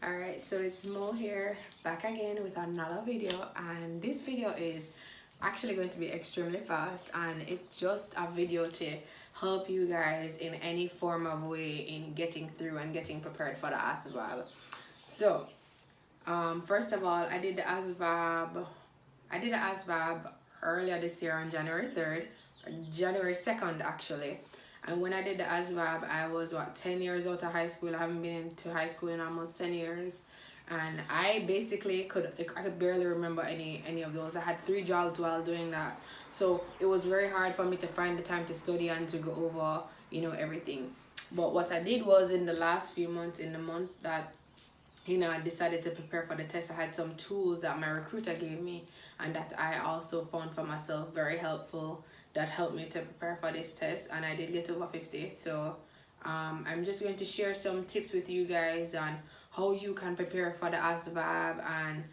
Alright, so it's Mo here, back again with another video, and this video is actually going to be extremely fast, and it's just a video to help you guys in any form of way in getting through and getting prepared for the ASVAB. So first of all, I did the ASVAB earlier this year on January 3rd, January 2nd actually. And when I did the ASVAB, I was 10 years out of high school. I haven't been to high school in almost 10 years, and I basically I could barely remember any of those. I had 3 jobs while doing that, so it was very hard for me to find the time to study and to go over everything. But what I did was, in the last few months, in the month that I decided to prepare for the test, I had some tools that my recruiter gave me and that I also found for myself very helpful, that helped me to prepare for this test, and I did get over 50. So I'm just going to share some tips with you guys on how you can prepare for the ASVAB, and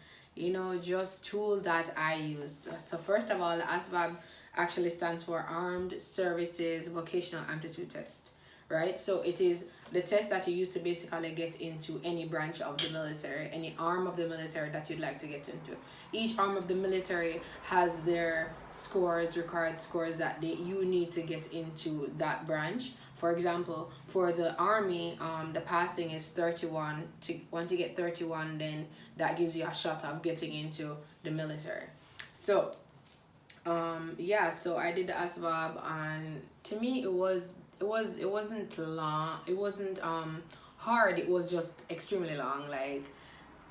just tools that I used. So first of all, the ASVAB actually stands for Armed Services Vocational Aptitude Test, right? So it is the test that you use to basically get into any branch of the military, any arm of the military that you'd like to get into. Each arm of the military has their scores, required scores that you need to get into that branch. For example, for the army, the passing is 31. Once you get 31, then that gives you a shot of getting into the military. So yeah, so I did the ASVAB, and to me it wasn't long, it wasn't hard, it was just extremely long. Like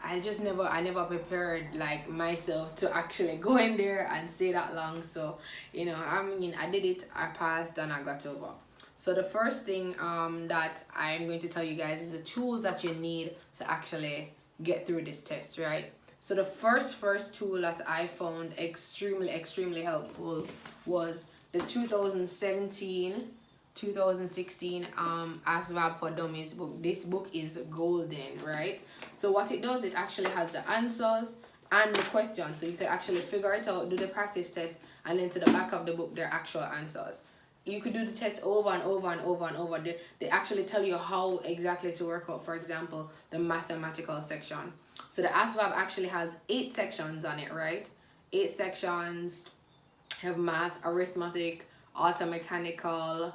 I never prepared like myself to actually go in there and stay that long. So I did it, I passed, and I got over. So the first thing that I'm going to tell you guys is the tools that you need to actually get through this test, right? So the first tool that I found extremely helpful was the 2016 ASVAB for Dummies book. This book is golden, right? So what it does, it actually has the answers and the questions, so you can actually figure it out, do the practice test, and then to the back of the book their actual answers. You could do the test over and over and over and over. They actually tell you how exactly to work out, for example, the mathematical section. So the ASVAB actually has 8 sections on it, right? 8 sections. Have math, arithmetic, auto mechanical,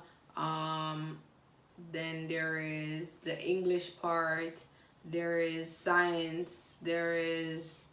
then there is the English part, there is science, there is,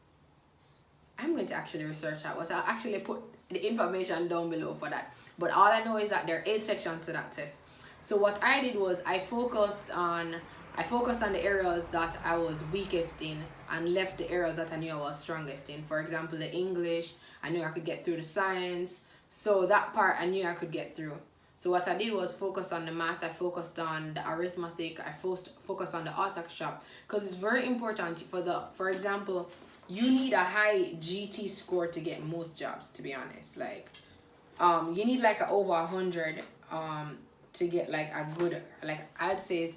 I'm going to actually research that, but I'll actually put the information down below for that. But all I know is that there are 8 sections to that test. So what I did was I focused on the areas that I was weakest in and left the areas that I knew I was strongest in. For example, the English, I knew I could get through. The science, so that part I knew I could get through. So what I did was focus on the math, I focused on the arithmetic, I focused on the auto shop, because it's very important for example, you need a high GT score to get most jobs, to be honest. Like you need like over 100 to get like a good, like I'd say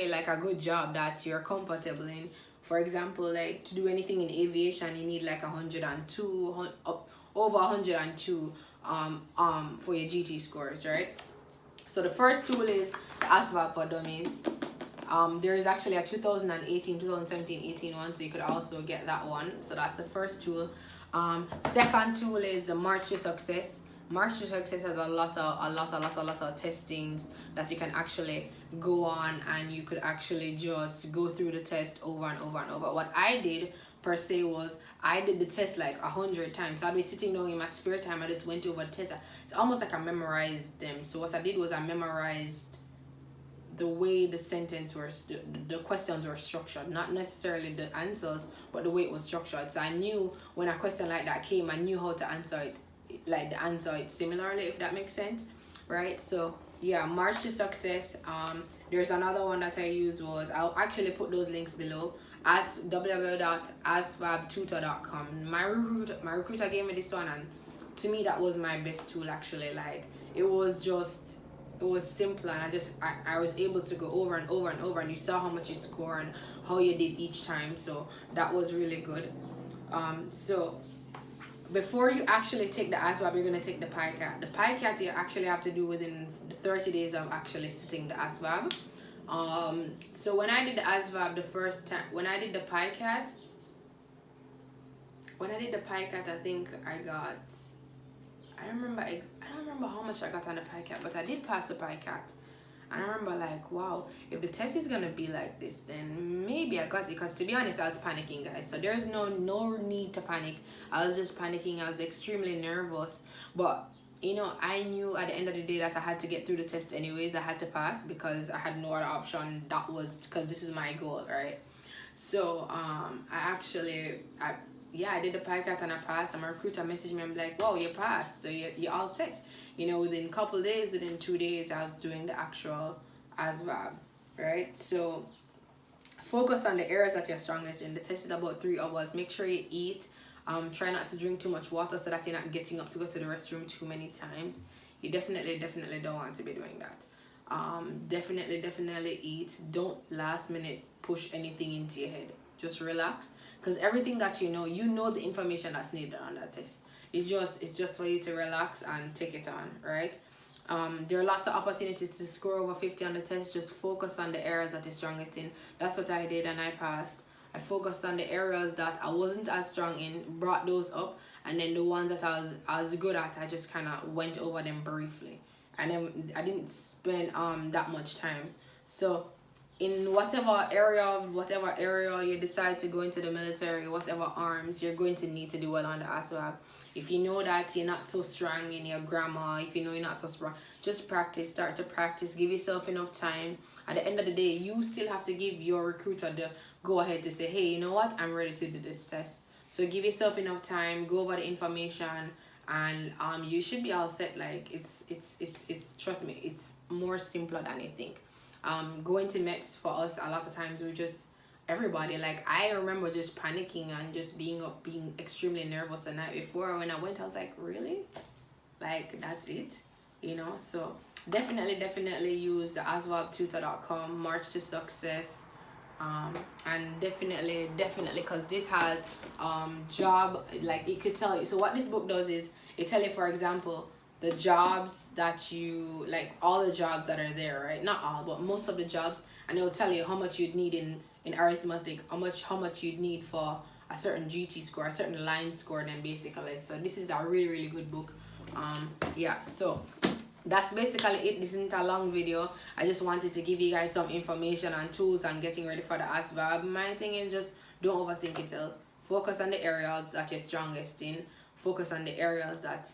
like a good job that you're comfortable in. For example, like to do anything in aviation, you need like 102, over 102 for your GT scores, right? So the first tool is the ASVAB for Dummies. There is actually a 2018, 2017, 18 one, so you could also get that one. So that's the first tool. Second tool is the March to Success. March to Success has a lot of testings that you can actually go on, and you could actually just go through the test over and over and over. What I did per se was I did the test like 100 times. So I'd be sitting down in my spare time, I just went over the test. It's almost like I memorized them. So what I did was I memorized the way the the questions were structured, not necessarily the answers, but the way it was structured. So I knew when a question like that came, I knew how to answer it, like the answer it similarly, if that makes sense, right? So yeah, March to Success. There's another one that I used, was I'll actually put those links below, as www.asvabtutor.com. My recruiter gave me this one, and to me that was my best tool actually. Like it was simple, and I was able to go over and over and over, and you saw how much you score and how you did each time. So that was really good. So before you actually take the ASVAB, you're going to take the pike. The pike you actually have to do within the 30 days of actually sitting the ASVAB. So when I did the ASVAB the first time, when I did the pike cat, I think I got, I don't remember how much I got on the pike cat, but I did pass the pike cat. And I remember like, wow, if the test is gonna be like this, then maybe I got it. Because to be honest, I was panicking, guys. So there's no need to panic. I was just panicking. I was extremely nervous. But you know, I knew at the end of the day that I had to get through the test anyways. I had to pass because I had no other option. That was because this is my goal, right? So I did the podcast and I passed, and my recruiter messaged me and like, wow, you passed, so you all set. You know, within a couple days, within 2 days, I was doing the actual ASVAB, right? So focus on the areas that you're strongest in. The test is about 3 hours. Make sure you eat. Try not to drink too much water so that you're not getting up to go to the restroom too many times. You definitely don't want to be doing that. Definitely eat. Don't last minute push anything into your head. Just relax, because everything that you know the information that's needed on that test. It's just for you to relax and take it on, right? There are lots of opportunities to score over 50 on the test. Just focus on the areas that you're strongest in. That's what I did, and I passed. I focused on the areas that I wasn't as strong in, brought those up, and then the ones that I was good at, I just kind of went over them briefly, and then I didn't spend that much time. So in whatever area you decide to go into the military, whatever arms, you're going to need to do well on the ASVAB. If you know that you're not so strong in your grammar, if you know you're not so strong, just practice. Start to practice. Give yourself enough time. At the end of the day, you still have to give your recruiter the go ahead to say, hey, you know what, I'm ready to do this test. So give yourself enough time. Go over the information, and you should be all set. Like it's trust me, it's more simpler than you think. Going to MEX for us, a lot of times we just, everybody, like I remember just panicking and just being extremely nervous the night before. When I went, I was like, really? Like that's it? You know? So definitely use the ASVABtutor.com, March to Success. And definitely because this has job, like it could tell you. So what this book does is it tell you, for example, the jobs that you like, all the jobs that are there, right? Not all, but most of the jobs, and it will tell you how much you'd need in arithmetic, how much you'd need for a certain GT score, a certain line score, then basically. So this is a really good book. Yeah, so that's basically it. This isn't a long video. I just wanted to give you guys some information and tools and getting ready for the ASVAB. My thing is just don't overthink yourself. Focus on the areas that you're strongest in. Focus on the areas that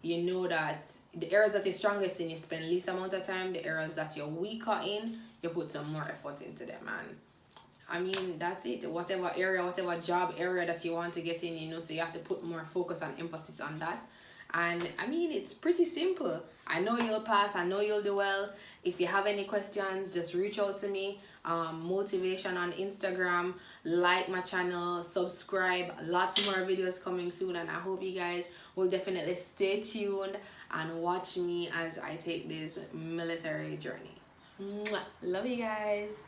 you know that the areas that you're strongest in, you spend least amount of time. The areas that you're weaker in, you put some more effort into them. And I mean, that's it. Whatever job area that you want to get in, you know, so you have to put more focus and emphasis on that. And I mean, it's pretty simple. I know you'll pass. I know you'll do well. If you have any questions, just reach out to me. Motivation on Instagram. Like my channel. Subscribe. Lots more videos coming soon. And I hope you guys will definitely stay tuned and watch me as I take this military journey. Mwah. Love you guys.